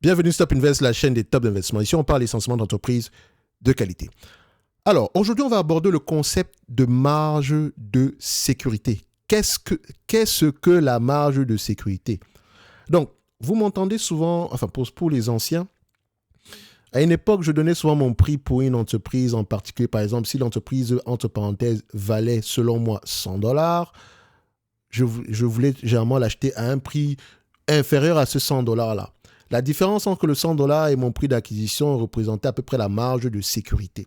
Bienvenue Stop Invest, la chaîne des top d'investissement. Ici, on parle essentiellement d'entreprises de qualité. Alors, aujourd'hui, on va aborder le concept de marge de sécurité. Qu'est-ce que la marge de sécurité? Donc, vous m'entendez souvent, enfin pour les anciens, à une époque, je donnais souvent mon prix pour une entreprise en particulier. Par exemple, si l'entreprise, entre parenthèses, valait, selon moi, $100, je voulais généralement l'acheter à un prix inférieur à ce $100-là. La différence entre le $100 et mon prix d'acquisition représentait à peu près la marge de sécurité.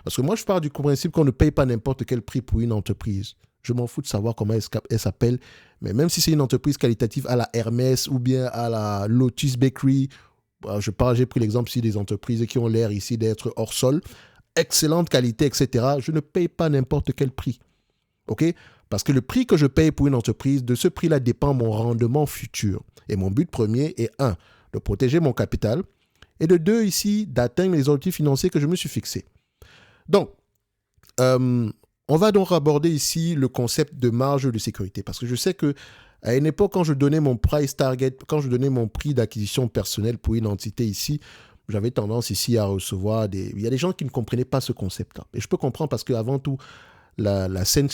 Parce que moi, je pars du principe qu'on ne paye pas n'importe quel prix pour une entreprise. Je m'en fous de savoir comment elle s'appelle. Mais même si c'est une entreprise qualitative à la Hermès ou bien à la Lotus Bakery, j'ai pris l'exemple ici des entreprises qui ont l'air ici d'être hors sol, excellente qualité, etc. Je ne paye pas n'importe quel prix. OK? Parce que le prix que je paye pour une entreprise, de ce prix-là dépend mon rendement futur. Et mon but premier est 1, de protéger mon capital, et de 2, ici, d'atteindre les objectifs financiers que je me suis fixés. Donc, on va donc aborder ici le concept de marge de sécurité, parce que je sais que à une époque, quand je donnais mon price target, quand je donnais mon prix d'acquisition personnel pour une entité ici, j'avais tendance ici à recevoir Il y a des gens qui ne comprenaient pas ce concept-là. Et je peux comprendre parce qu'avant tout, la chaîne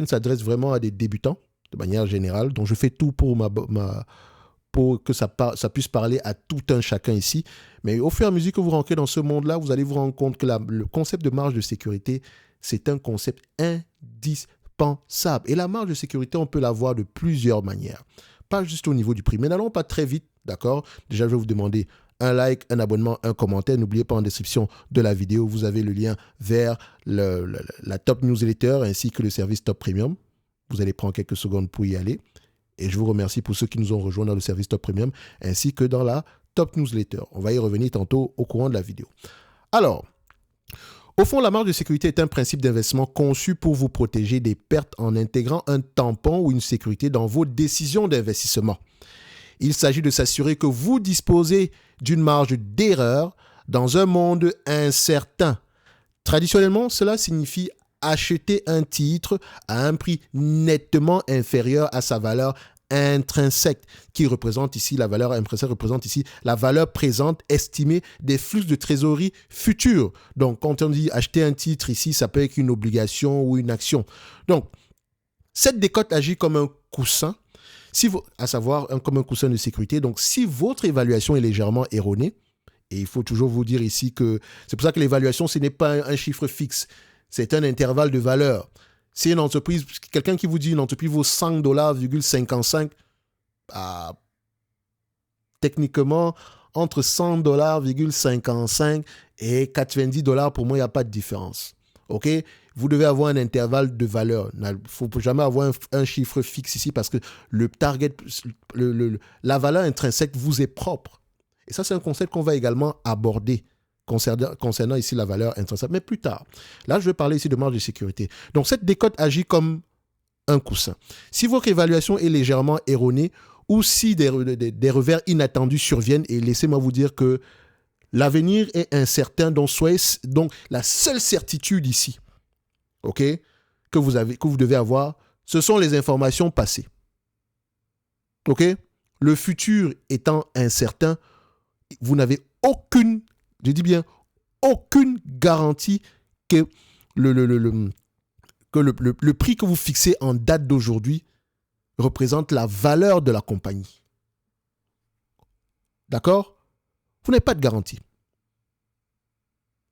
s'adresse vraiment à des débutants, de manière générale, donc je fais tout pour pour que ça puisse parler à tout un chacun ici. Mais au fur et à mesure que vous rentrez dans ce monde-là, vous allez vous rendre compte que le concept de marge de sécurité, c'est un concept indispensable. Et la marge de sécurité, on peut l'avoir de plusieurs manières. Pas juste au niveau du prix. Mais n'allons pas très vite, d'accord? Déjà, je vais vous demander un like, un abonnement, un commentaire. N'oubliez pas, en description de la vidéo, vous avez le lien vers la Top Newsletter ainsi que le service Top Premium. Vous allez prendre quelques secondes pour y aller. Et je vous remercie pour ceux qui nous ont rejoints dans le service Top Premium ainsi que dans la Top Newsletter. On va y revenir tantôt au courant de la vidéo. Alors, au fond, la marge de sécurité est un principe d'investissement conçu pour vous protéger des pertes en intégrant un tampon ou une sécurité dans vos décisions d'investissement. Il s'agit de s'assurer que vous disposez d'une marge d'erreur dans un monde incertain. Traditionnellement, cela signifie acheter un titre à un prix nettement inférieur à sa valeur intrinsèque, qui représente ici, la valeur intrinsèque représente ici la valeur présente estimée des flux de trésorerie futurs. Donc, quand on dit acheter un titre ici, ça peut être une obligation ou une action. Donc, cette décote agit comme un coussin, comme un coussin de sécurité. Donc, si votre évaluation est légèrement erronée, et il faut toujours vous dire ici que c'est pour ça que l'évaluation, ce n'est pas un chiffre fixe, c'est un intervalle de valeur. Si une entreprise, quelqu'un qui vous dit une entreprise vaut $100,55, techniquement, entre $100,55 et $90, pour moi, il n'y a pas de différence. OK? Vous devez avoir un intervalle de valeur. Il ne faut jamais avoir un chiffre fixe ici parce que le target, la valeur intrinsèque vous est propre. Et ça, c'est un concept qu'on va également aborder concernant ici la valeur intrinsèque, mais plus tard. Là, je vais parler ici de marge de sécurité. Donc, cette décote agit comme un coussin. Si votre évaluation est légèrement erronée ou si des revers inattendus surviennent, et laissez-moi vous dire que l'avenir est incertain, donc la seule certitude ici, OK, que vous devez avoir, ce sont les informations passées. OK? Le futur étant incertain, vous n'avez aucune garantie que le prix que vous fixez en date d'aujourd'hui représente la valeur de la compagnie. D'accord? Vous n'avez pas de garantie.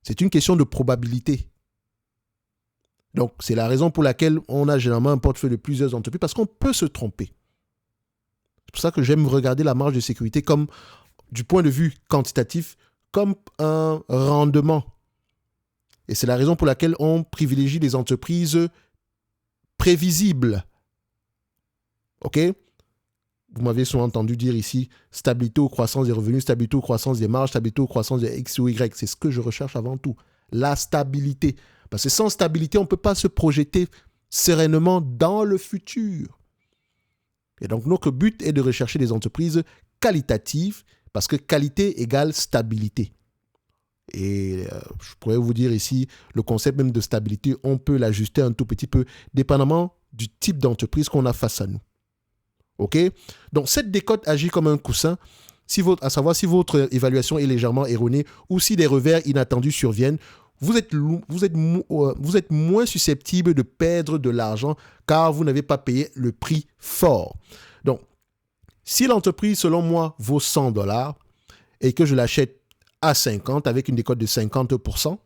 C'est une question de probabilité. Donc, c'est la raison pour laquelle on a généralement un portefeuille de plusieurs entreprises, parce qu'on peut se tromper. C'est pour ça que j'aime regarder la marge de sécurité comme, du point de vue quantitatif, comme un rendement. Et c'est la raison pour laquelle on privilégie les entreprises prévisibles. OK? Vous m'avez souvent entendu dire ici, stabilité ou croissance des revenus, stabilité ou croissance des marges, stabilité ou croissance des X ou Y. C'est ce que je recherche avant tout. La stabilité. Parce que sans stabilité, on ne peut pas se projeter sereinement dans le futur. Et donc, notre but est de rechercher des entreprises qualitatives parce que qualité égale stabilité. Et je pourrais vous dire ici, le concept même de stabilité, on peut l'ajuster un tout petit peu, dépendamment du type d'entreprise qu'on a face à nous. OK? Donc, cette décote agit comme un coussin. à savoir si votre évaluation est légèrement erronée ou si des revers inattendus surviennent, vous êtes moins susceptible de perdre de l'argent car vous n'avez pas payé le prix fort. Donc, si l'entreprise, selon moi, vaut $100 et que je l'achète à 50 avec une décote de 50%,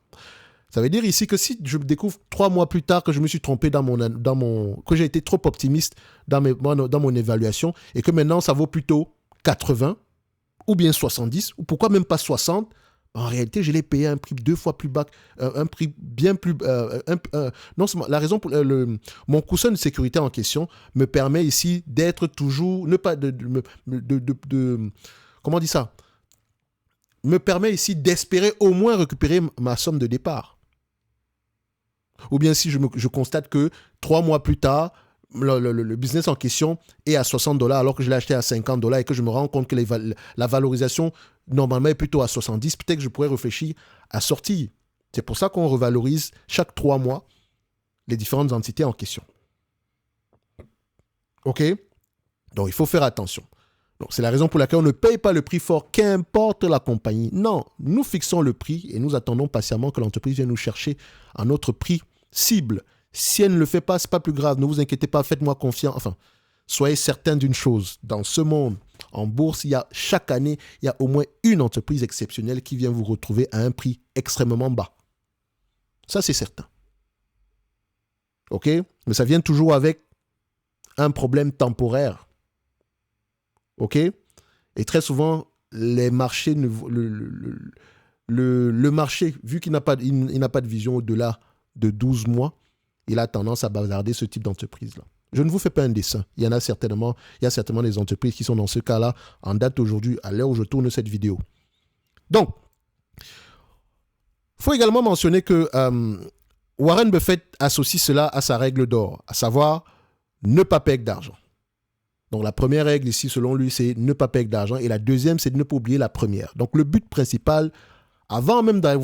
ça veut dire ici que si je découvre 3 mois plus tard que je me suis trompé que j'ai été trop optimiste dans mon évaluation et que maintenant ça vaut plutôt 80 ou bien 70 ou pourquoi même pas 60, en réalité, je l'ai payé à un prix 2 fois plus bas, un prix bien plus... non seulement, la raison pour mon coussin de sécurité en question me permet ici d'être toujours... comment on dit ça? Me permet ici d'espérer au moins récupérer ma somme de départ. Ou bien si je constate que 3 mois plus tard, le business en question est à $60 alors que je l'ai acheté à $50 et que je me rends compte que la valorisation normalement est plutôt à 70, peut-être que je pourrais réfléchir à sortir. C'est pour ça qu'on revalorise chaque 3 mois les différentes entités en question. OK? Donc, il faut faire attention. Donc, c'est la raison pour laquelle on ne paye pas le prix fort, qu'importe la compagnie. Non, nous fixons le prix et nous attendons patiemment que l'entreprise vienne nous chercher à notre prix cible. Si elle ne le fait pas, ce n'est pas plus grave. Ne vous inquiétez pas, faites-moi confiance. Enfin, soyez certain d'une chose. Dans ce monde, en bourse, chaque année, il y a au moins une entreprise exceptionnelle qui vient vous retrouver à un prix extrêmement bas. Ça, c'est certain. OK? Mais ça vient toujours avec un problème temporaire. OK? Et très souvent, les marchés, le marché, vu qu'il n'a pas de vision au-delà de 12 mois, il a tendance à bazarder ce type d'entreprise-là. Je ne vous fais pas un dessin. Il y a certainement des entreprises qui sont dans ce cas-là en date aujourd'hui, à l'heure où je tourne cette vidéo. Donc, il faut également mentionner que Warren Buffett associe cela à sa règle d'or, à savoir ne pas perdre d'argent. Donc, la première règle ici, selon lui, c'est ne pas perdre d'argent. Et la deuxième, c'est de ne pas oublier la première. Donc, le but principal, avant même de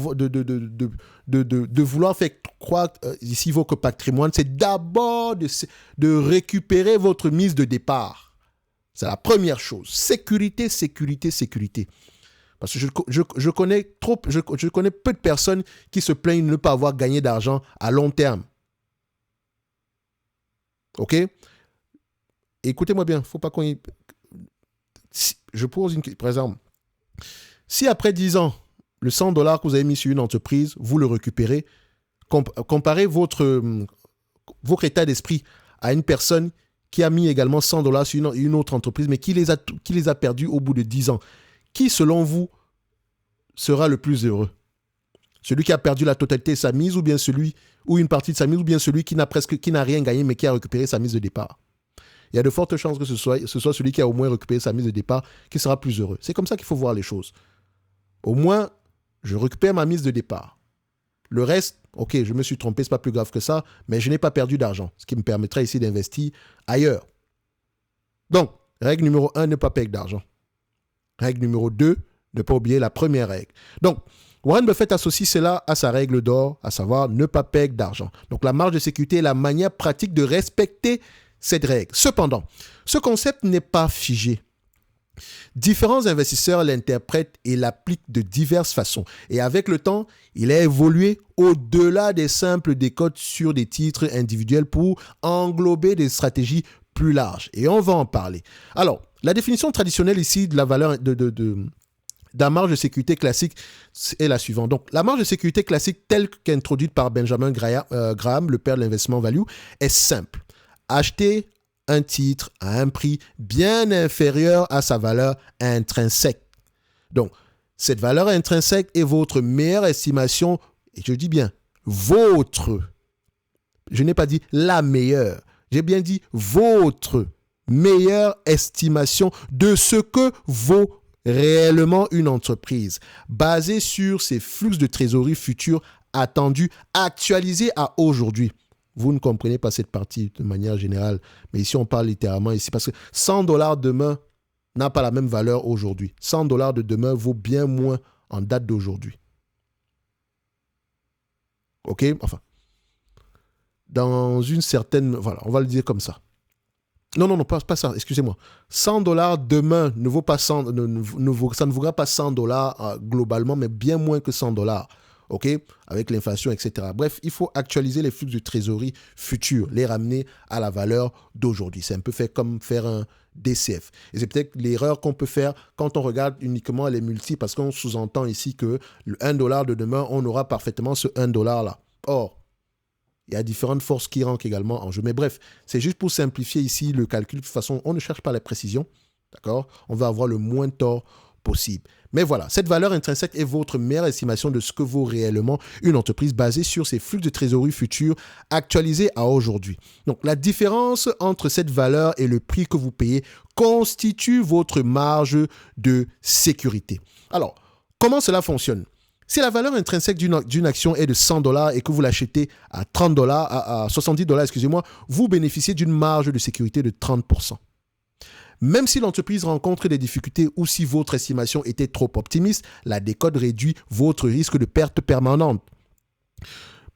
vouloir faire croire ici votre patrimoine, c'est d'abord de récupérer votre mise de départ. C'est la première chose. Sécurité, sécurité, sécurité. Parce que je connais peu de personnes qui se plaignent de ne pas avoir gagné d'argent à long terme. OK? Écoutez-moi bien, il ne faut pas qu'on... Je pose une question. Par exemple, si après 10 ans, le $100 que vous avez mis sur une entreprise, vous le récupérez, comparez votre état d'esprit à une personne qui a mis également $100 sur une autre entreprise, mais qui les a perdus au bout de 10 ans. Qui, selon vous, sera le plus heureux? Celui qui a perdu la totalité de sa mise ou bien ou une partie de sa mise, ou bien celui qui n'a rien gagné mais qui a récupéré sa mise de départ? Il y a de fortes chances que ce soit celui qui a au moins récupéré sa mise de départ qui sera plus heureux. C'est comme ça qu'il faut voir les choses. Au moins, je récupère ma mise de départ. Le reste, ok, je me suis trompé, ce n'est pas plus grave que ça, mais je n'ai pas perdu d'argent, ce qui me permettrait ici d'investir ailleurs. Donc, règle numéro 1, ne pas perdre d'argent. Règle numéro 2, ne pas oublier la première règle. Donc, Warren Buffett associe cela à sa règle d'or, à savoir ne pas perdre d'argent. Donc, la marge de sécurité est la manière pratique de respecter cette règle. Cependant, ce concept n'est pas figé. Différents investisseurs l'interprètent et l'appliquent de diverses façons. Et avec le temps, il a évolué au-delà des simples décotes sur des titres individuels pour englober des stratégies plus larges. Et on va en parler. Alors, la définition traditionnelle ici de la valeur de la marge de sécurité classique est la suivante. Donc, la marge de sécurité classique telle qu'introduite par Benjamin Graham, le père de l'investment value, est simple. Acheter un titre à un prix bien inférieur à sa valeur intrinsèque. Donc, cette valeur intrinsèque est votre meilleure estimation, et je dis bien votre. Je n'ai pas dit la meilleure. J'ai bien dit votre meilleure estimation de ce que vaut réellement une entreprise, basée sur ses flux de trésorerie futurs attendus, actualisés à aujourd'hui. Vous ne comprenez pas cette partie de manière générale, mais ici on parle littéralement ici parce que $100 demain n'a pas la même valeur aujourd'hui. $100 de demain vaut bien moins en date d'aujourd'hui. OK? Enfin, dans une certaine... Voilà, on va le dire comme ça. Non, non, non, pas ça, excusez-moi. 100 dollars demain ne vaut pas 100, ça ne vaudra pas 100 dollars globalement, mais bien moins que 100 dollars. OK? Avec l'inflation, etc. Bref, il faut actualiser les flux de trésorerie futurs, les ramener à la valeur d'aujourd'hui. C'est un peu fait comme faire un DCF. Et c'est peut-être l'erreur qu'on peut faire quand on regarde uniquement les multiples, parce qu'on sous-entend ici que le 1 dollar de demain, on aura parfaitement ce 1 dollar là. Or, il y a différentes forces qui rentrent également en jeu. Mais bref, c'est juste pour simplifier ici le calcul. De toute façon, on ne cherche pas la précision. D'accord? On va avoir le moins tort possible. Mais voilà, cette valeur intrinsèque est votre meilleure estimation de ce que vaut réellement une entreprise basée sur ses flux de trésorerie futurs actualisés à aujourd'hui. Donc, la différence entre cette valeur et le prix que vous payez constitue votre marge de sécurité. Alors, comment cela fonctionne? Si la valeur intrinsèque d'une action est de 100 dollars et que vous l'achetez à 30 dollars, à 70 dollars, excusez-moi, vous bénéficiez d'une marge de sécurité de 30%. Même si l'entreprise rencontre des difficultés ou si votre estimation était trop optimiste, la décote réduit votre risque de perte permanente.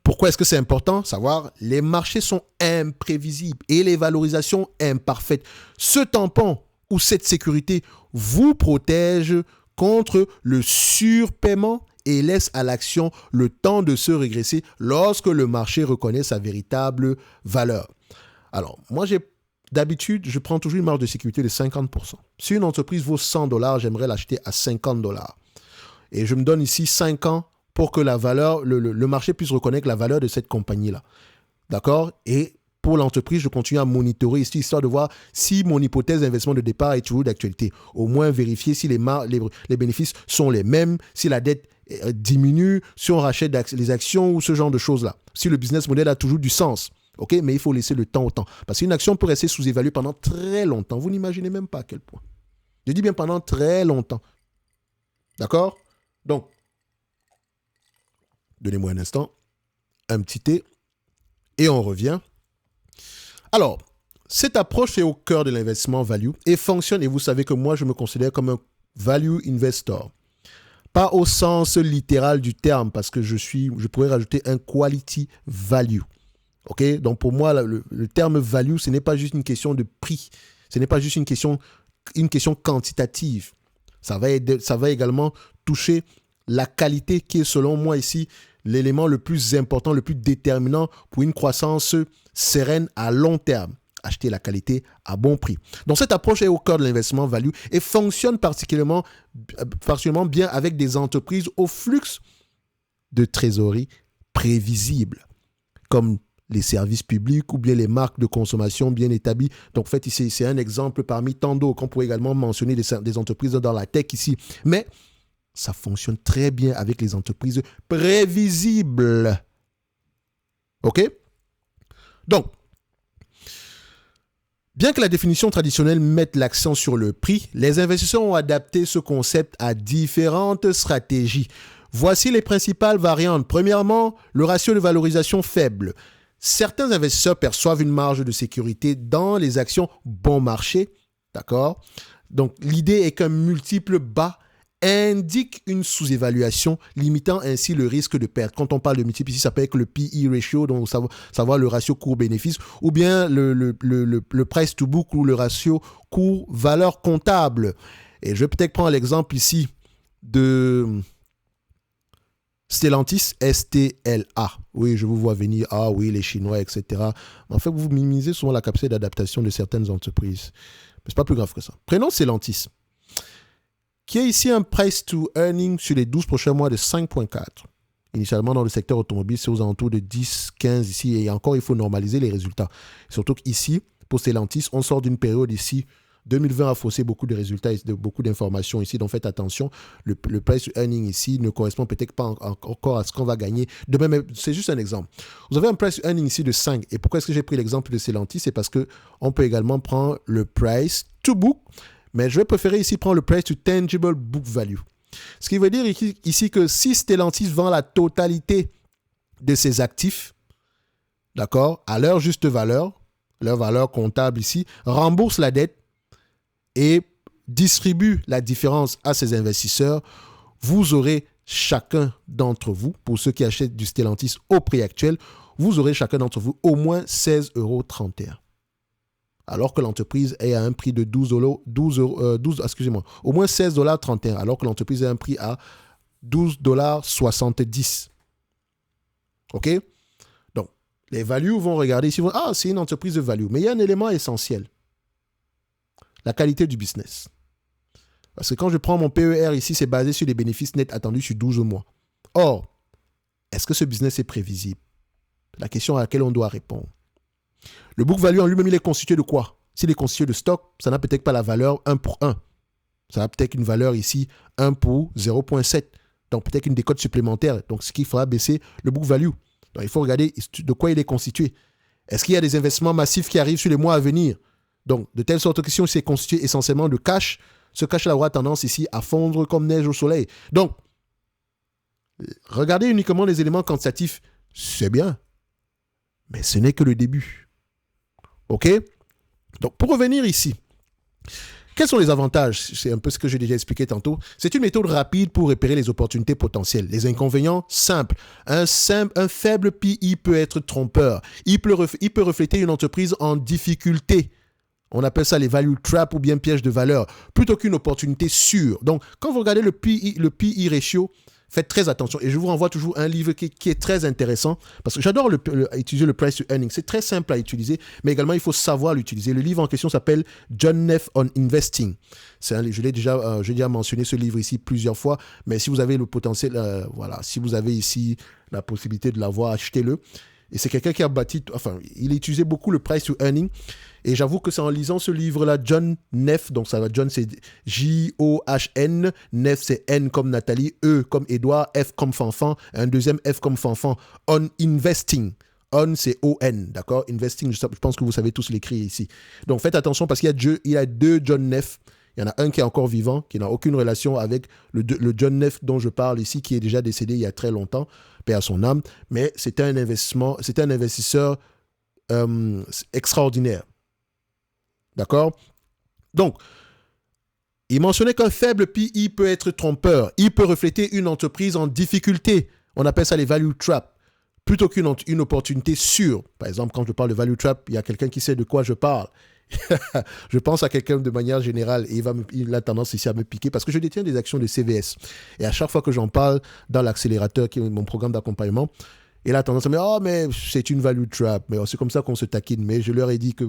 Pourquoi est-ce que c'est important? Savoir, les marchés sont imprévisibles et les valorisations imparfaites. Ce tampon ou cette sécurité vous protège contre le surpaiement et laisse à l'action le temps de se régresser lorsque le marché reconnaît sa véritable valeur. Alors, moi, d'habitude, je prends toujours une marge de sécurité de 50%. Si une entreprise vaut 100 dollars, j'aimerais l'acheter à 50 dollars. Et je me donne ici 5 ans pour que la valeur, le marché puisse reconnaître la valeur de cette compagnie-là. D'accord? Et pour l'entreprise, je continue à monitorer ici, histoire de voir si mon hypothèse d'investissement de départ est toujours d'actualité. Au moins vérifier si les bénéfices sont les mêmes, si la dette diminue, si on rachète les actions ou ce genre de choses-là. Si le business model a toujours du sens. OK? Mais il faut laisser le temps au temps. Parce qu'une action peut rester sous-évaluée pendant très longtemps. Vous n'imaginez même pas à quel point. Je dis bien pendant très longtemps. D'accord? Donc, donnez-moi un instant. Un petit thé. Et on revient. Alors, cette approche est au cœur de l'investissement value et fonctionne, et vous savez que moi, je me considère comme un value investor. Pas au sens littéral du terme, parce que je pourrais rajouter un quality value. OK? Donc, pour moi, le terme value, ce n'est pas juste une question de prix. Ce n'est pas juste une question quantitative. Ça va également toucher la qualité qui est, selon moi, ici, l'élément le plus important, le plus déterminant pour une croissance sereine à long terme. Acheter la qualité à bon prix. Donc, cette approche est au cœur de l'investissement value et fonctionne particulièrement bien avec des entreprises au flux de trésorerie prévisible, comme les services publics ou bien les marques de consommation bien établies. Donc, en fait, ici, c'est un exemple parmi tant d'autres qu'on pourrait également mentionner des entreprises dans la tech ici. Mais ça fonctionne très bien avec les entreprises prévisibles. OK? Donc, bien que la définition traditionnelle mette l'accent sur le prix, les investisseurs ont adapté ce concept à différentes stratégies. Voici les principales variantes. Premièrement, le ratio de valorisation faible. Certains investisseurs perçoivent une marge de sécurité dans les actions bon marché. D'accord? Donc, l'idée est qu'un multiple bas indique une sous-évaluation, limitant ainsi le risque de perte. Quand on parle de multiple ici, ça peut être le PE ratio, donc savoir le ratio court-bénéfice, ou bien le price to book ou le ratio court-valeur comptable. Et je vais peut-être prendre l'exemple ici de Stellantis, STLA. Oui, je vous vois venir. Ah oui, les Chinois, etc. En fait, vous minimisez souvent la capacité d'adaptation de certaines entreprises. Mais c'est pas plus grave que ça. Prenons Stellantis, qui est ici un price to earning sur les 12 prochains mois de 5,4. Initialement, dans le secteur automobile, c'est aux alentours de 10, 15 ici. Et encore, il faut normaliser les résultats. Surtout qu'ici, pour Stellantis, on sort d'une période ici. 2020 a faussé beaucoup de résultats et beaucoup d'informations ici. Donc, faites attention. Le price to earning ici ne correspond peut-être pas encore à ce qu'on va gagner demain. Mais c'est juste un exemple. Vous avez un price to earning ici de 5. Et pourquoi est-ce que j'ai pris l'exemple de Stellantis? C'est parce qu'on peut également prendre le price to book. Mais je vais préférer ici prendre le price to tangible book value. Ce qui veut dire ici que si Stellantis vend la totalité de ses actifs, d'accord, à leur juste valeur, leur valeur comptable ici, rembourse la dette et distribue la différence à ses investisseurs, vous aurez chacun d'entre vous, pour ceux qui achètent du Stellantis au prix actuel, vous aurez chacun d'entre vous au moins 16,31 €. alors que l'entreprise est à un prix de 12 excusez-moi, au moins 16,31 $, alors que l'entreprise a un prix à 12,70 $. OK? Donc, les values vont regarder ici, c'est une entreprise de value. Mais il y a un élément essentiel. La qualité du business. Parce que quand je prends mon PER ici, c'est basé sur les bénéfices nets attendus sur 12 mois. Or, est-ce que ce business est prévisible? La question à laquelle on doit répondre. Le book value en lui-même, il est constitué de quoi? S'il est constitué de stock, ça n'a peut-être pas la valeur 1 pour 1. Ça a peut-être une valeur ici 1 pour 0,7. Donc peut-être une décote supplémentaire. Donc ce qu'il faudra baisser le book value. Donc il faut regarder de quoi il est constitué. Est-ce qu'il y a des investissements massifs qui arrivent sur les mois à venir? Donc de telle sorte que si on s'est constitué essentiellement de cash, ce cash-là aura tendance ici à fondre comme neige au soleil. Donc, regardez uniquement les éléments quantitatifs, c'est bien. Mais ce n'est que le début. OK? Donc, pour revenir ici, quels sont les avantages? C'est un peu ce que j'ai déjà expliqué tantôt. C'est une méthode rapide pour repérer les opportunités potentielles. Les inconvénients, simples. Un faible PI peut être trompeur. Il peut refléter une entreprise en difficulté. On appelle ça les value trap ou bien piège de valeur, plutôt qu'une opportunité sûre. Donc, quand vous regardez le PI ratio, faites très attention. Et je vous renvoie toujours un livre qui est très intéressant, parce que j'adore utiliser le price to earning. C'est très simple à utiliser, mais également, il faut savoir l'utiliser. Le livre en question s'appelle John Neff on Investing. Je l'ai déjà mentionné ce livre ici plusieurs fois, mais si vous avez le potentiel, si vous avez ici la possibilité de l'avoir, achetez-le. Et c'est quelqu'un qui a il utilisait beaucoup le price to earning. Et j'avoue que c'est en lisant ce livre-là, John Neff, donc ça va, John c'est J-O-H-N, Neff c'est N comme Nathalie, E comme Édouard, F comme Fanfan, un deuxième F comme Fanfan, on investing. On c'est O-N, d'accord? Investing, je pense que vous savez tous l'écrire ici. Donc faites attention parce qu'il y a deux John Neff. Il y en a un qui est encore vivant, qui n'a aucune relation avec le John Neff dont je parle ici, qui est déjà décédé il y a très longtemps, paix à son âme. Mais c'était un investisseur extraordinaire. D'accord? Donc, il mentionnait qu'un faible PI peut être trompeur. Il peut refléter une entreprise en difficulté. On appelle ça les value traps. Plutôt qu'une opportunité sûre. Par exemple, quand je parle de value trap, il y a quelqu'un qui sait de quoi je parle. Je pense à quelqu'un de manière générale et il a tendance ici à me piquer parce que je détiens des actions de CVS. Et à chaque fois que j'en parle dans l'accélérateur, qui est mon programme d'accompagnement, il a tendance à me dire « Oh, mais c'est une value trap. » Mais c'est comme ça qu'on se taquine. Mais je leur ai dit que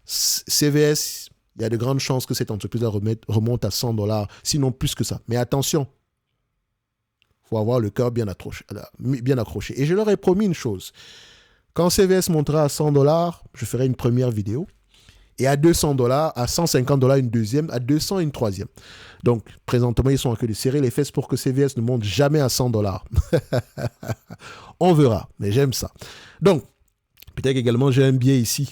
CVS, il y a de grandes chances que cette entreprise remonte à $100, sinon plus que ça. Mais attention, il faut avoir le cœur bien accroché. Et je leur ai promis une chose. Quand CVS montera à $100, je ferai une première vidéo. Et à $200, à $150, une deuxième, à 200, une troisième. Donc, présentement, ils sont en train de serrer les fesses pour que CVS ne monte jamais à $100. On verra, mais j'aime ça. Donc, peut-être également, j'ai un biais ici.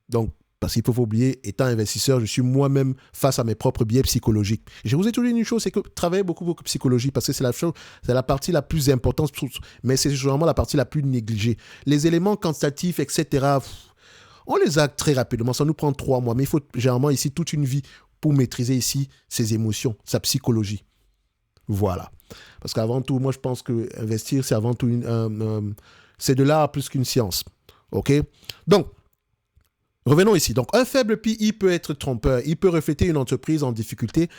Donc, parce qu'il ne faut pas oublier, étant investisseur, je suis moi-même face à mes propres biais psychologiques. Et je vous ai toujours dit une chose, c'est que travaillez beaucoup votre psychologie, parce que c'est la partie la plus importante, mais c'est généralement la partie la plus négligée. Les éléments quantitatifs, etc., on les a très rapidement, ça nous prend 3 mois, mais il faut généralement ici toute une vie pour maîtriser ici ses émotions, sa psychologie. Voilà. Parce qu'avant tout, moi je pense que investir, c'est avant tout c'est de l'art plus qu'une science. OK? Donc, revenons ici. Donc, un faible PI peut être trompeur. Il peut refléter une entreprise en difficulté,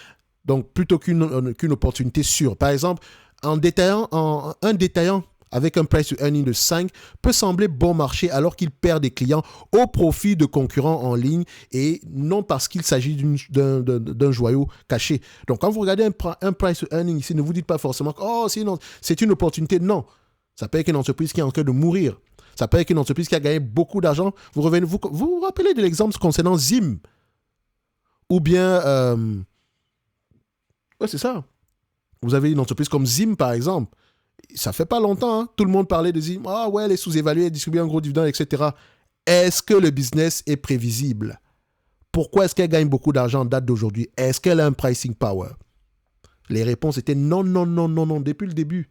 donc plutôt qu'une opportunité sûre. Par exemple, un détaillant avec un price to earning de 5 peut sembler bon marché alors qu'il perd des clients au profit de concurrents en ligne et non parce qu'il s'agit d'un joyau caché. Donc, quand vous regardez un price to earning ici, ne vous dites pas forcément que c'est une opportunité. Non, ça peut être une entreprise qui est en train de mourir. Ça peut être une entreprise qui a gagné beaucoup d'argent. Vous vous rappelez de l'exemple concernant Zim? Ou bien... ouais, c'est ça. Vous avez une entreprise comme Zim, par exemple. Ça fait pas longtemps, hein. Tout le monde parlait de Zim. Ah ouais, elle est sous-évaluée, elle distribue un gros dividende, etc. Est-ce que le business est prévisible? Pourquoi est-ce qu'elle gagne beaucoup d'argent en date d'aujourd'hui? Est-ce qu'elle a un pricing power? Les réponses étaient non. Depuis le début.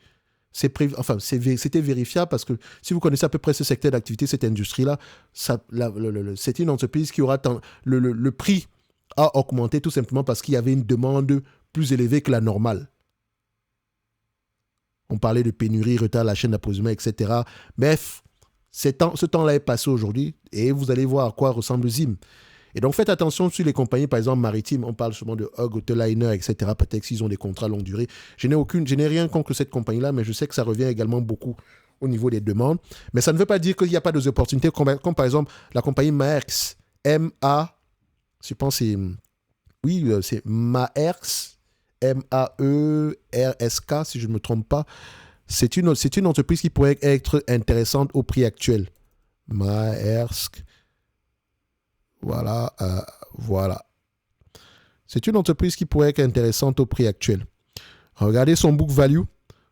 C'était vérifiable parce que si vous connaissez à peu près ce secteur d'activité, cette industrie-là, c'est une entreprise qui aura le prix a augmenté tout simplement parce qu'il y avait une demande plus élevée que la normale. On parlait de pénurie, retard à la chaîne d'approvisionnement, etc. Bref, ce temps-là est passé aujourd'hui et vous allez voir à quoi ressemble Zim. Et donc, faites attention sur les compagnies, par exemple, maritimes. On parle souvent de Hug, Hoteliner, etc. Peut-être s'ils ont des contrats longue durée. Je n'ai rien contre cette compagnie-là, mais je sais que ça revient également beaucoup au niveau des demandes. Mais ça ne veut pas dire qu'il n'y a pas d'opportunités, comme par exemple la compagnie Maersk. Je pense que c'est... Oui, c'est Maersk. Maersk, si je ne me trompe pas. C'est une entreprise qui pourrait être intéressante au prix actuel. Maersk. Voilà. Voilà. C'est une entreprise qui pourrait être intéressante au prix actuel. Regardez son book value.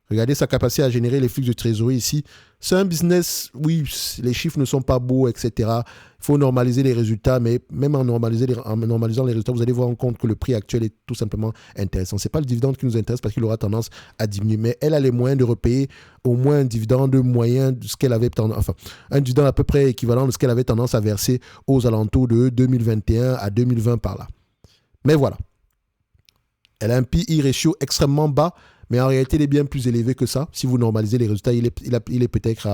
Regardez sa capacité à générer les flux de trésorerie ici. C'est un business, oui, les chiffres ne sont pas beaux, etc. Il faut normaliser les résultats, mais même en normalisant les résultats, vous allez voir en compte que le prix actuel est tout simplement intéressant. Ce n'est pas le dividende qui nous intéresse parce qu'il aura tendance à diminuer, mais elle a les moyens de repayer au moins un dividende moyen de ce qu'elle avait tendance, enfin, un dividende à peu près équivalent de ce qu'elle avait tendance à verser aux alentours de 2021 à 2020 par là. Mais voilà. Elle a un PE ratio extrêmement bas, mais en réalité, il est bien plus élevé que ça. Si vous normalisez les résultats, il est peut-être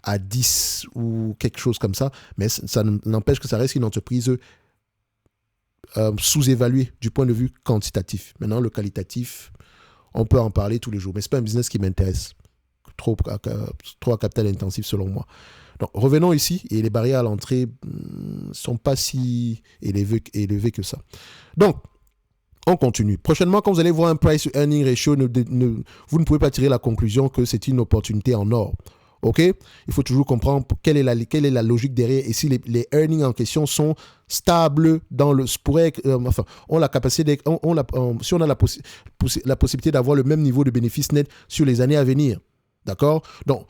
à 10 ou quelque chose comme ça, mais ça n'empêche que ça reste une entreprise sous-évaluée du point de vue quantitatif. Maintenant, le qualitatif, on peut en parler tous les jours, mais ce n'est pas un business qui m'intéresse. Trop à capital intensif selon moi. Donc, revenons ici, et les barrières à l'entrée ne sont pas si élevées que ça. Donc, on continue. Prochainement, quand vous allez voir un price to earning ratio, vous ne pouvez pas tirer la conclusion que c'est une opportunité en or. OK? Il faut toujours comprendre quelle est la logique derrière et si les earnings en question sont stables dans le... on a la capacité si on a la possibilité d'avoir le même niveau de bénéfice net sur les années à venir. D'accord? Donc,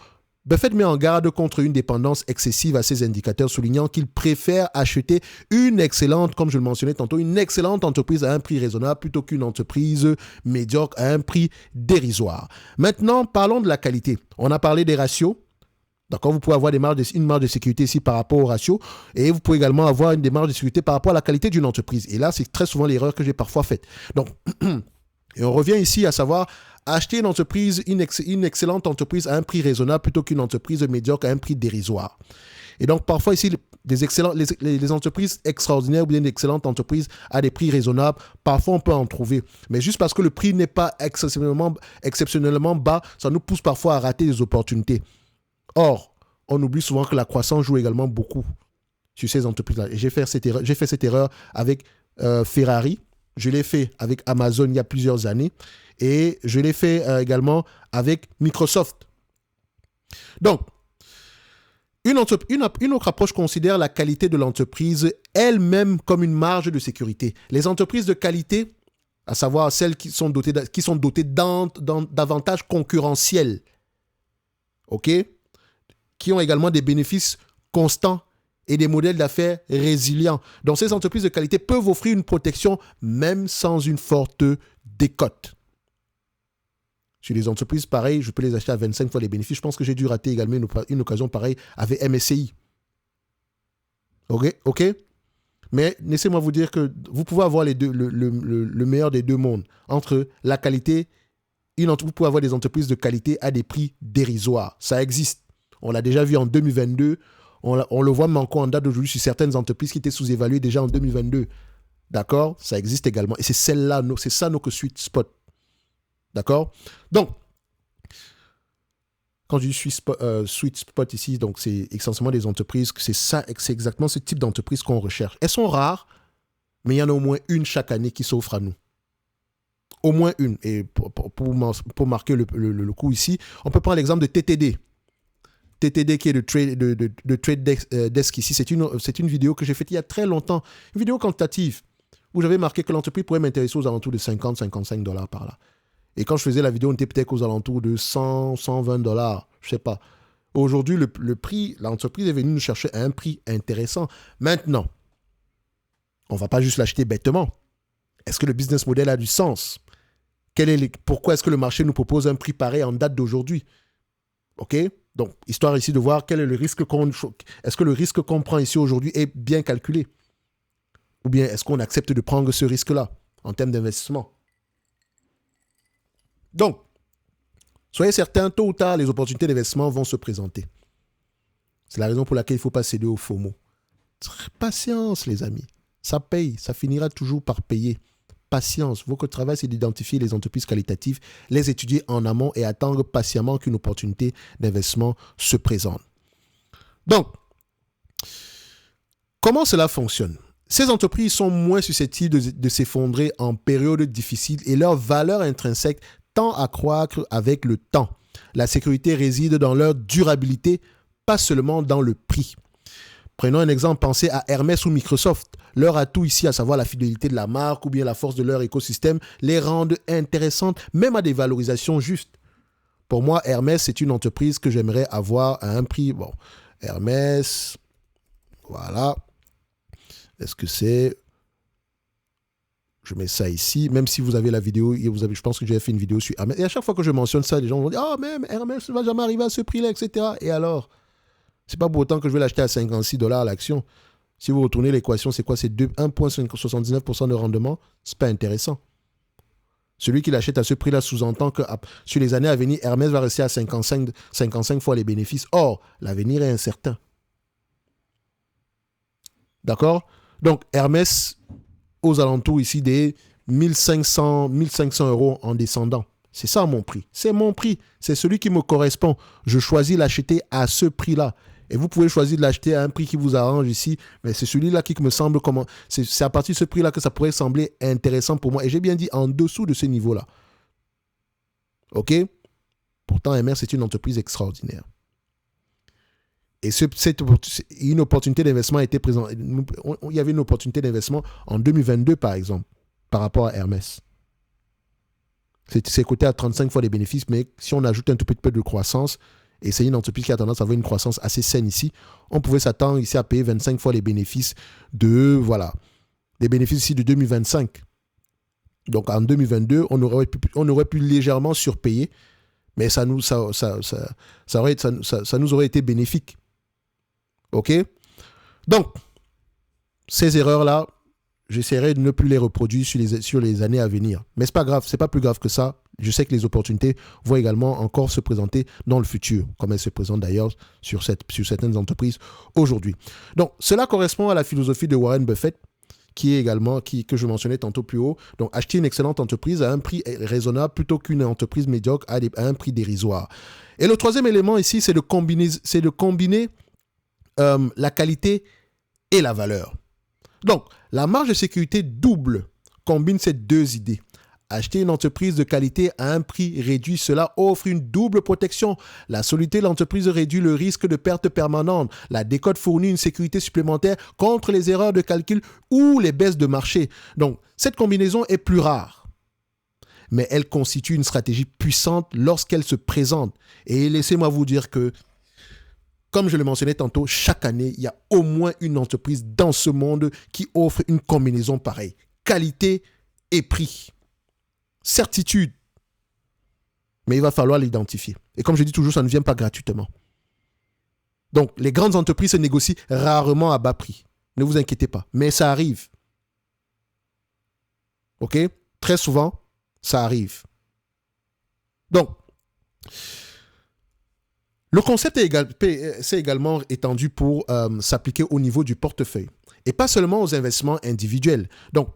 Buffett met en garde contre une dépendance excessive à ces indicateurs, soulignant qu'il préfère acheter une excellente, comme je le mentionnais tantôt, une excellente entreprise à un prix raisonnable plutôt qu'une entreprise médiocre à un prix dérisoire. Maintenant, parlons de la qualité. On a parlé des ratios. D'accord, vous pouvez avoir une marge de sécurité ici par rapport au ratio et vous pouvez également avoir une démarche de sécurité par rapport à la qualité d'une entreprise. Et là, c'est très souvent l'erreur que j'ai parfois faite. Donc, et on revient ici à savoir acheter une entreprise, une excellente entreprise à un prix raisonnable plutôt qu'une entreprise médiocre à un prix dérisoire. Et donc, parfois ici, les entreprises extraordinaires ou bien d'excellentes entreprises à des prix raisonnables, parfois on peut en trouver. Mais juste parce que le prix n'est pas exceptionnellement bas, ça nous pousse parfois à rater des opportunités. Or, on oublie souvent que la croissance joue également beaucoup sur ces entreprises-là. Et j'ai fait cette erreur avec Ferrari. Je l'ai fait avec Amazon il y a plusieurs années. Et je l'ai fait également avec Microsoft. Donc, une autre approche considère la qualité de l'entreprise elle-même comme une marge de sécurité. Les entreprises de qualité, à savoir celles qui sont dotées d'avantages concurrentiels, OK, qui ont également des bénéfices constants et des modèles d'affaires résilients. Donc, ces entreprises de qualité peuvent offrir une protection même sans une forte décote. Sur les entreprises pareilles, je peux les acheter à 25 fois les bénéfices. Je pense que j'ai dû rater également une occasion pareille avec MSCI. OK? Mais laissez-moi vous dire que vous pouvez avoir le meilleur des deux mondes. Entre la qualité, vous pouvez avoir des entreprises de qualité à des prix dérisoires. Ça existe. On l'a déjà vu en 2022. On le voit même encore en date d'aujourd'hui sur certaines entreprises qui étaient sous-évaluées déjà en 2022. D'accord? Ça existe également. Et c'est celle-là, c'est ça nos sweet spot. D'accord? Donc, quand je dis sweet spot ici, donc c'est essentiellement des entreprises, c'est exactement ce type d'entreprise qu'on recherche. Elles sont rares, mais il y en a au moins une chaque année qui s'offre à nous. Au moins une. Et pour marquer le coup ici, on peut prendre l'exemple de TTD. TTD qui est de Trade Desk ici. C'est une vidéo que j'ai faite il y a très longtemps. Une vidéo quantitative où j'avais marqué que l'entreprise pourrait m'intéresser aux alentours de 50-55$ par là. Et quand je faisais la vidéo, on était peut-être aux alentours de 100, 20$, je ne sais pas. Aujourd'hui, le prix, l'entreprise est venue nous chercher à un prix intéressant. Maintenant, on ne va pas juste l'acheter bêtement. Est-ce que le business model a du sens? Pourquoi est-ce que le marché nous propose un prix pareil en date d'aujourd'hui? OK? Donc, histoire ici de voir quel est le risque est-ce que le risque qu'on prend ici aujourd'hui est bien calculé? Ou bien est-ce qu'on accepte de prendre ce risque-là en termes d'investissement? Donc, soyez certains, tôt ou tard, les opportunités d'investissement vont se présenter. C'est la raison pour laquelle il ne faut pas céder au FOMO. Patience, les amis. Ça paye, ça finira toujours par payer. Patience. Votre travail, c'est d'identifier les entreprises qualitatives, les étudier en amont et attendre patiemment qu'une opportunité d'investissement se présente. Donc, comment cela fonctionne? Ces entreprises sont moins susceptibles de s'effondrer en période difficile et leur valeur intrinsèque tend à croître avec le temps. La sécurité réside dans leur durabilité, pas seulement dans le prix. Prenons un exemple, pensez à Hermès ou Microsoft. Leur atout ici, à savoir la fidélité de la marque ou bien la force de leur écosystème, les rendent intéressantes, même à des valorisations justes. Pour moi, Hermès, c'est une entreprise que j'aimerais avoir à un prix. Bon, Hermès, voilà. Est-ce que c'est... Je mets ça ici, même si vous avez la vidéo, je pense que j'ai fait une vidéo sur Hermès. Et à chaque fois que je mentionne ça, les gens vont dire « Ah, même Hermès ne va jamais arriver à ce prix-là, etc. » Et alors, c'est pas pour autant que je vais l'acheter à $56 l'action. Si vous retournez l'équation, c'est quoi? C'est 1,79% de rendement. C'est pas intéressant. Celui qui l'achète à ce prix-là sous-entend que sur les années à venir, Hermès va rester à 55 fois les bénéfices. Or, l'avenir est incertain. D'accord? Donc, Hermès, aux alentours ici des 1500 € en descendant. C'est ça mon prix. C'est mon prix. C'est celui qui me correspond. Je choisis l'acheter à ce prix-là. Et vous pouvez choisir de l'acheter à un prix qui vous arrange ici. Mais c'est celui-là qui me semble comment. C'est à partir de ce prix-là que ça pourrait sembler intéressant pour moi. Et j'ai bien dit en dessous de ce niveau-là. OK? Pourtant, Hermès, c'est une entreprise extraordinaire. Et une opportunité d'investissement a été présente. Il y avait une opportunité d'investissement en 2022, par exemple, par rapport à Hermès. C'est coté à 35 fois les bénéfices, mais si on ajoute un tout petit peu de croissance, et c'est une entreprise qui a tendance à avoir une croissance assez saine ici, on pouvait s'attendre ici à payer 25 fois les bénéfices des bénéfices ici de 2025. Donc en 2022, on aurait pu légèrement surpayer, mais ça nous aurait été bénéfique. OK? Donc, ces erreurs-là, j'essaierai de ne plus les reproduire sur les années à venir. Mais ce n'est pas grave, ce n'est pas plus grave que ça. Je sais que les opportunités vont également encore se présenter dans le futur, comme elles se présentent d'ailleurs sur certaines entreprises aujourd'hui. Donc, cela correspond à la philosophie de Warren Buffett, que je mentionnais tantôt plus haut. Donc, acheter une excellente entreprise à un prix raisonnable plutôt qu'une entreprise médiocre à un prix dérisoire. Et le troisième élément ici, c'est de combiner la qualité et la valeur. Donc, la marge de sécurité double combine ces deux idées. Acheter une entreprise de qualité à un prix réduit, cela offre une double protection. La solidité de l'entreprise réduit le risque de perte permanente. La décote fournit une sécurité supplémentaire contre les erreurs de calcul ou les baisses de marché. Donc, cette combinaison est plus rare. Mais elle constitue une stratégie puissante lorsqu'elle se présente. Et laissez-moi vous dire que comme je le mentionnais tantôt, chaque année, il y a au moins une entreprise dans ce monde qui offre une combinaison pareille. Qualité et prix. Certitude. Mais il va falloir l'identifier. Et comme je dis toujours, ça ne vient pas gratuitement. Donc, les grandes entreprises se négocient rarement à bas prix. Ne vous inquiétez pas. Mais ça arrive. OK? Très souvent, ça arrive. Donc, le concept s'est également étendu pour s'appliquer au niveau du portefeuille et pas seulement aux investissements individuels. Donc,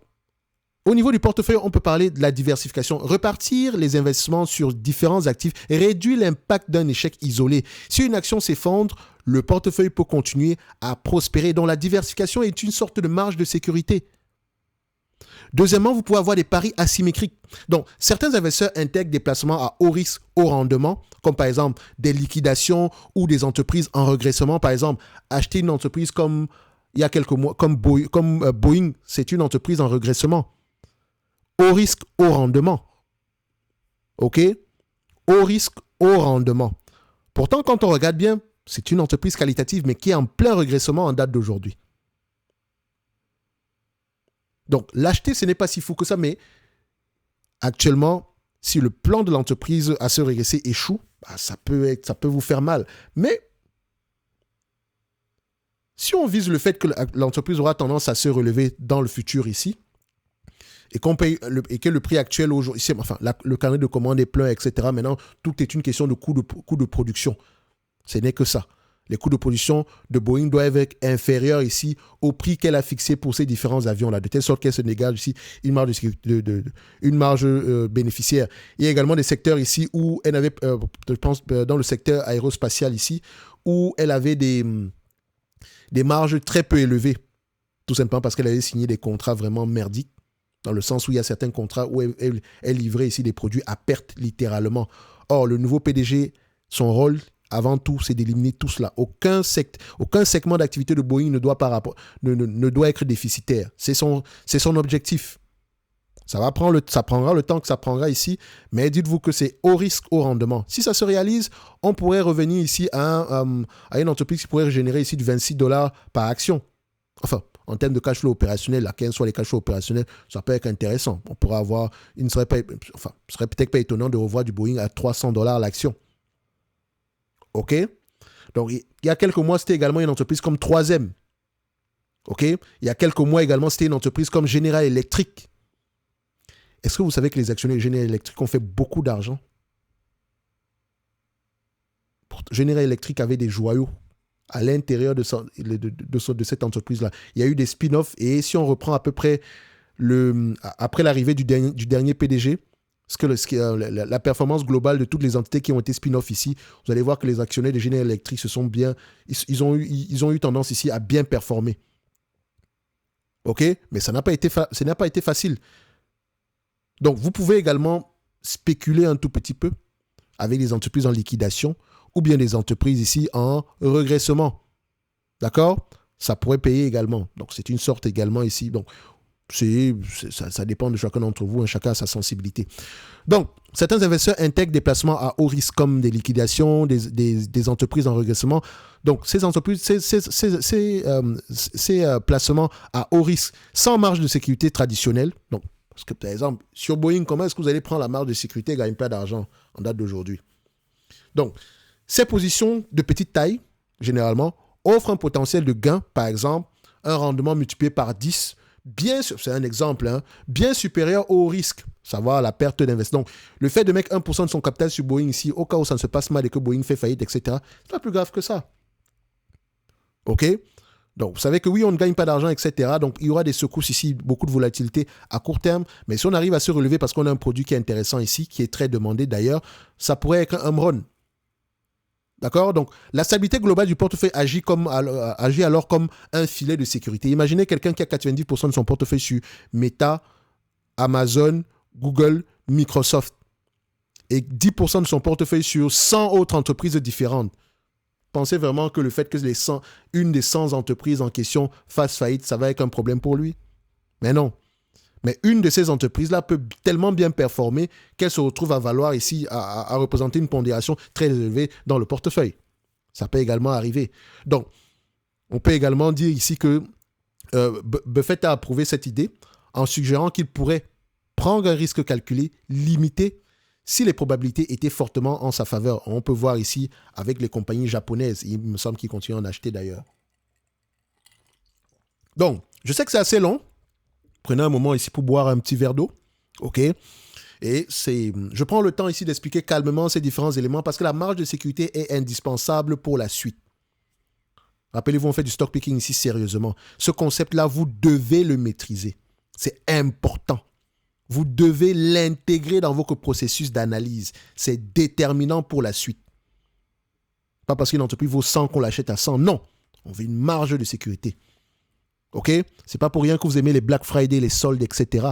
au niveau du portefeuille, on peut parler de la diversification. Repartir les investissements sur différents actifs réduit l'impact d'un échec isolé. Si une action s'effondre, le portefeuille peut continuer à prospérer. Donc, la diversification est une sorte de marge de sécurité. Deuxièmement, vous pouvez avoir des paris asymétriques. Donc, certains investisseurs intègrent des placements à haut risque, haut rendement, comme par exemple des liquidations ou des entreprises en régressement. Par exemple, acheter une entreprise comme il y a quelques mois, comme Boeing, c'est une entreprise en régressement. Haut risque, haut rendement. OK? Haut risque, haut rendement. Pourtant, quand on regarde bien, c'est une entreprise qualitative, mais qui est en plein régressement en date d'aujourd'hui. Donc, l'acheter, ce n'est pas si fou que ça, mais actuellement, si le plan de l'entreprise à se régresser échoue, ça peut vous faire mal. Mais si on vise le fait que l'entreprise aura tendance à se relever dans le futur ici, et que le prix actuel aujourd'hui, le carnet de commande est plein, etc. Maintenant, tout est une question de coût de production. Ce n'est que ça. Les coûts de production de Boeing doivent être inférieurs ici au prix qu'elle a fixé pour ces différents avions-là, de telle sorte qu'elle se dégage ici une marge, une marge bénéficiaire. Il y a également des secteurs ici où elle avait, je pense, dans le secteur aérospatial ici, où elle avait des marges très peu élevées, tout simplement parce qu'elle avait signé des contrats vraiment merdiques, dans le sens où il y a certains contrats où elle livrait ici des produits à perte, littéralement. Or, le nouveau PDG, son rôle, avant tout, c'est d'éliminer tout cela. Aucun segment d'activité de Boeing ne doit être déficitaire. C'est son objectif. Ça prendra le temps que ça prendra ici, mais dites-vous que c'est au risque, au rendement. Si ça se réalise, on pourrait revenir ici à une entreprise qui pourrait générer ici du $26 par action. Enfin, en termes de cash flow opérationnel, à quels soient les cash flows opérationnels, ça peut être intéressant. On pourrait avoir, ce serait peut-être pas étonnant de revoir du Boeing à $300 l'action. OK? Donc, il y a quelques mois, c'était également une entreprise comme 3M. OK? Il y a quelques mois également, c'était une entreprise comme General Electric. Est-ce que vous savez que les actionnaires de General Electric ont fait beaucoup d'argent? General Electric avait des joyaux à l'intérieur de cette entreprise-là. Il y a eu des spin-offs et si on reprend à peu près après l'arrivée du dernier PDG, la performance globale de toutes les entités qui ont été spin-off ici, vous allez voir que les actionnaires de General Electric ils ont eu tendance ici à bien performer. OK? Mais ça n'a pas été facile. Donc, vous pouvez également spéculer un tout petit peu avec des entreprises en liquidation ou bien des entreprises ici en regressement. D'accord? Ça pourrait payer également. Donc, c'est une sorte également ici. Donc, ça dépend de chacun d'entre vous. Chacun a sa sensibilité. Donc, certains investisseurs intègrent des placements à haut risque comme des liquidations, des entreprises en regressement. Donc, ces entreprises, ces placements à haut risque sans marge de sécurité traditionnelle. Donc, parce que, par exemple, sur Boeing, comment est-ce que vous allez prendre la marge de sécurité et gagner pas d'argent en date d'aujourd'hui? Donc, ces positions de petite taille, généralement, offrent un potentiel de gain, par exemple, un rendement multiplié par 10, c'est un exemple, bien supérieur au risque, savoir la perte d'investissement. Donc, le fait de mettre 1% de son capital sur Boeing ici, au cas où ça ne se passe mal et que Boeing fait faillite, etc., c'est pas plus grave que ça. OK? Donc, vous savez que oui, on ne gagne pas d'argent, etc. Donc, il y aura des secousses ici, beaucoup de volatilité à court terme. Mais si on arrive à se relever parce qu'on a un produit qui est intéressant ici, qui est très demandé d'ailleurs, ça pourrait être un home run. D'accord? Donc, la stabilité globale du portefeuille agit alors comme un filet de sécurité. Imaginez quelqu'un qui a 90% de son portefeuille sur Meta, Amazon, Google, Microsoft et 10% de son portefeuille sur 100 autres entreprises différentes. Pensez vraiment que le fait que une des 100 entreprises en question fasse faillite, ça va être un problème pour lui? Mais non. Mais une de ces entreprises-là peut tellement bien performer qu'elle se retrouve à valoir ici, à représenter une pondération très élevée dans le portefeuille. Ça peut également arriver. Donc, on peut également dire ici que Buffett a approuvé cette idée en suggérant qu'il pourrait prendre un risque calculé, limité, si les probabilités étaient fortement en sa faveur. On peut voir ici avec les compagnies japonaises. Il me semble qu'ils continuent à en acheter d'ailleurs. Donc, je sais que c'est assez long. Prenez un moment ici pour boire un petit verre d'eau. OK? Et je prends le temps ici d'expliquer calmement ces différents éléments parce que la marge de sécurité est indispensable pour la suite. Rappelez-vous, on fait du stock picking ici sérieusement. Ce concept-là, vous devez le maîtriser. C'est important. Vous devez l'intégrer dans votre processus d'analyse. C'est déterminant pour la suite. Pas parce qu'une entreprise vaut 100 qu'on l'achète à 100. Non. On veut une marge de sécurité. OK? C'est pas pour rien que vous aimez les Black Friday, les soldes, etc.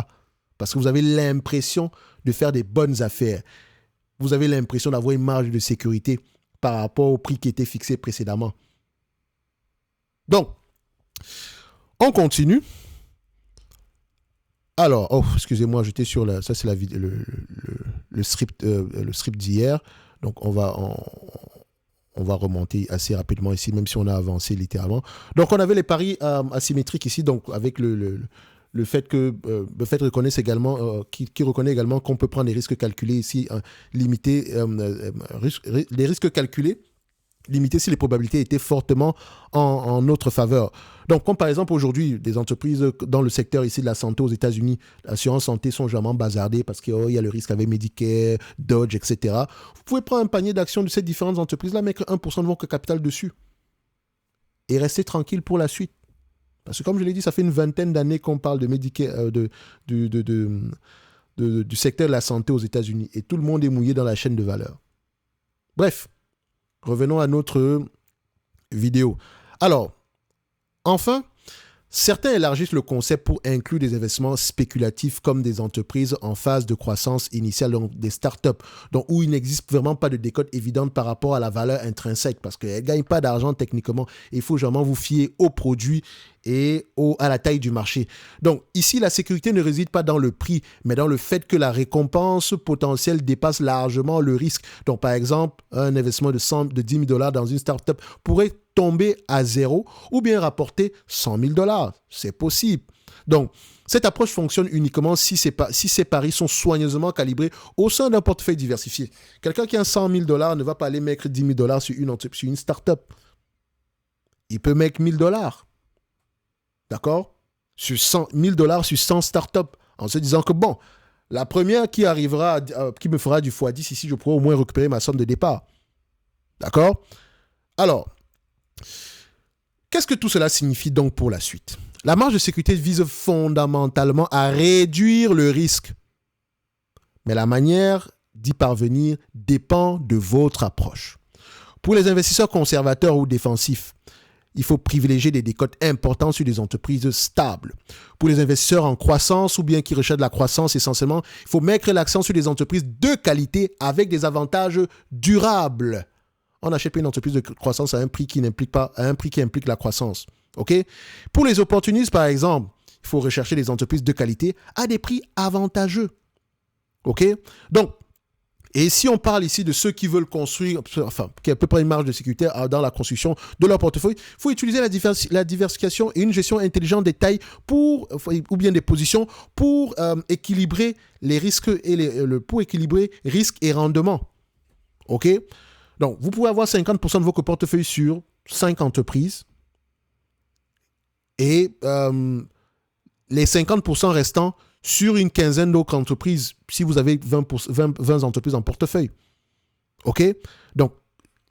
Parce que vous avez l'impression de faire des bonnes affaires. Vous avez l'impression d'avoir une marge de sécurité par rapport au prix qui était fixé précédemment. Donc, on continue. Alors, excusez-moi, j'étais sur ça c'est le script d'hier. Donc, on va remonter assez rapidement ici, même si on a avancé littéralement. Donc, on avait les paris asymétriques ici, donc avec le fait que Buffett reconnaisse également, qui reconnaît également qu'on peut prendre des risques calculés ici, limiter les risques calculés, limiter si les probabilités étaient fortement en notre faveur. Donc, comme par exemple aujourd'hui, des entreprises dans le secteur ici de la santé aux États-Unis, l'assurance santé sont généralement bazardées parce qu'il y a le risque avec Medicare, Dodge, etc. Vous pouvez prendre un panier d'actions de ces différentes entreprises-là, mettre 1% de votre capital dessus. et restez tranquille pour la suite. Parce que comme je l'ai dit, ça fait une vingtaine d'années qu'on parle du secteur de la santé aux États-Unis et tout le monde est mouillé dans la chaîne de valeur. Bref, revenons à notre vidéo. Alors, enfin, certains élargissent le concept pour inclure des investissements spéculatifs comme des entreprises en phase de croissance initiale, donc des startups, donc où il n'existe vraiment pas de décote évidente par rapport à la valeur intrinsèque parce qu'elles ne gagnent pas d'argent techniquement. Il faut vraiment vous fier aux produits et à la taille du marché. Donc ici, la sécurité ne réside pas dans le prix, mais dans le fait que la récompense potentielle dépasse largement le risque. Donc par exemple, un investissement de 10 000 $ dans une startup pourrait tomber à zéro ou bien rapporter 100 000 $. C'est possible. Donc, cette approche fonctionne uniquement si ces paris sont soigneusement calibrés au sein d'un portefeuille diversifié. Quelqu'un qui a 100 000 $ ne va pas aller mettre 10 000 $ sur une startup. Il peut mettre 1 000 $. D'accord? Sur 100 000 $ sur 100 startups. En se disant que bon, la première qui arrivera, qui me fera du x10 ici, je pourrai au moins récupérer ma somme de départ. D'accord? Alors, qu'est-ce que tout cela signifie donc pour la suite? La marge de sécurité vise fondamentalement à réduire le risque. Mais la manière d'y parvenir dépend de votre approche. Pour les investisseurs conservateurs ou défensifs, il faut privilégier des décotes importantes sur des entreprises stables. Pour les investisseurs en croissance ou bien qui recherchent de la croissance essentiellement, il faut mettre l'accent sur des entreprises de qualité avec des avantages durables. On n'achète pas une entreprise de croissance à un prix qui implique la croissance. Okay? Pour les opportunistes, par exemple, il faut rechercher des entreprises de qualité à des prix avantageux. Okay? Donc, et si on parle ici de ceux qui veulent construire, enfin, qui ont à peu près une marge de sécurité dans la construction de leur portefeuille, il faut utiliser la diversification et une gestion intelligente des tailles ou bien des positions pour équilibrer les risques pour équilibrer risque et rendement. OK? Donc, vous pouvez avoir 50% de votre portefeuille sur 5 entreprises et les 50% restants sur une quinzaine d'autres entreprises si vous avez 20 entreprises en portefeuille. OK? Donc,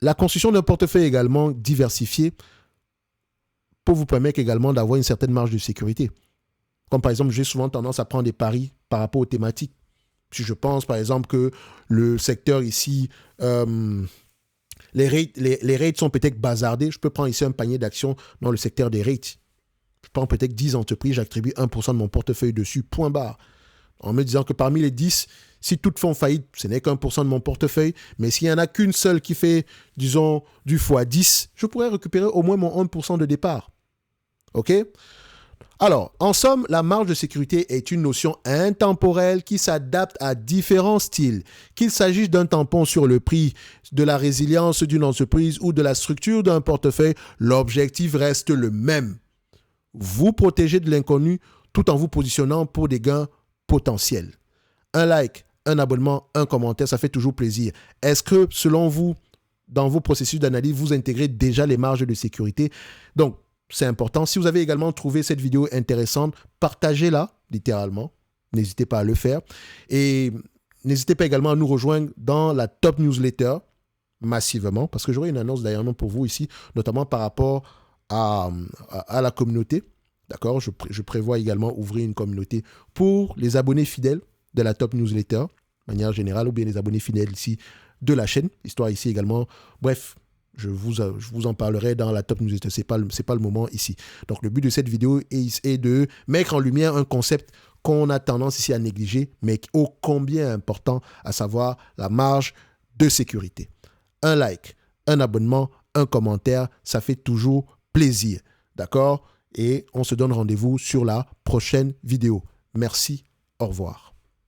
la construction d'un portefeuille également diversifié peut vous permettre également d'avoir une certaine marge de sécurité. Comme par exemple, j'ai souvent tendance à prendre des paris par rapport aux thématiques. Si je pense par exemple que le secteur ici, les rates sont peut-être bazardés, je peux prendre ici un panier d'actions dans le secteur des rates. Je prends peut-être 10 entreprises, j'attribue 1% de mon portefeuille dessus, point barre. En me disant que parmi les 10, si toutes font faillite, ce n'est qu'1% de mon portefeuille. Mais s'il n'y en a qu'une seule qui fait, disons, du x10, je pourrais récupérer au moins mon 1% de départ. OK? Alors, en somme, la marge de sécurité est une notion intemporelle qui s'adapte à différents styles. Qu'il s'agisse d'un tampon sur le prix, de la résilience d'une entreprise ou de la structure d'un portefeuille, l'objectif reste le même. Vous protéger de l'inconnu tout en vous positionnant pour des gains potentiels. Un like, un abonnement, un commentaire, ça fait toujours plaisir. Est-ce que, selon vous, dans vos processus d'analyse, vous intégrez déjà les marges de sécurité? Donc, c'est important. Si vous avez également trouvé cette vidéo intéressante, partagez-la, littéralement. N'hésitez pas à le faire. Et n'hésitez pas également à nous rejoindre dans la top newsletter massivement, parce que j'aurai une annonce d'ailleurs pour vous ici, notamment par rapport à la communauté. D'accord? Je prévois également ouvrir une communauté pour les abonnés fidèles de la top newsletter, de manière générale, ou bien les abonnés fidèles ici de la chaîne. Histoire ici également. Bref, je vous en parlerai dans la top newsletter. C'est pas le moment ici. Donc, le but de cette vidéo est de mettre en lumière un concept qu'on a tendance ici à négliger, mais ô combien important, à savoir la marge de sécurité. Un like, un abonnement, un commentaire, ça fait toujours plaisir. D'accord? Et on se donne rendez-vous sur la prochaine vidéo. Merci, au revoir.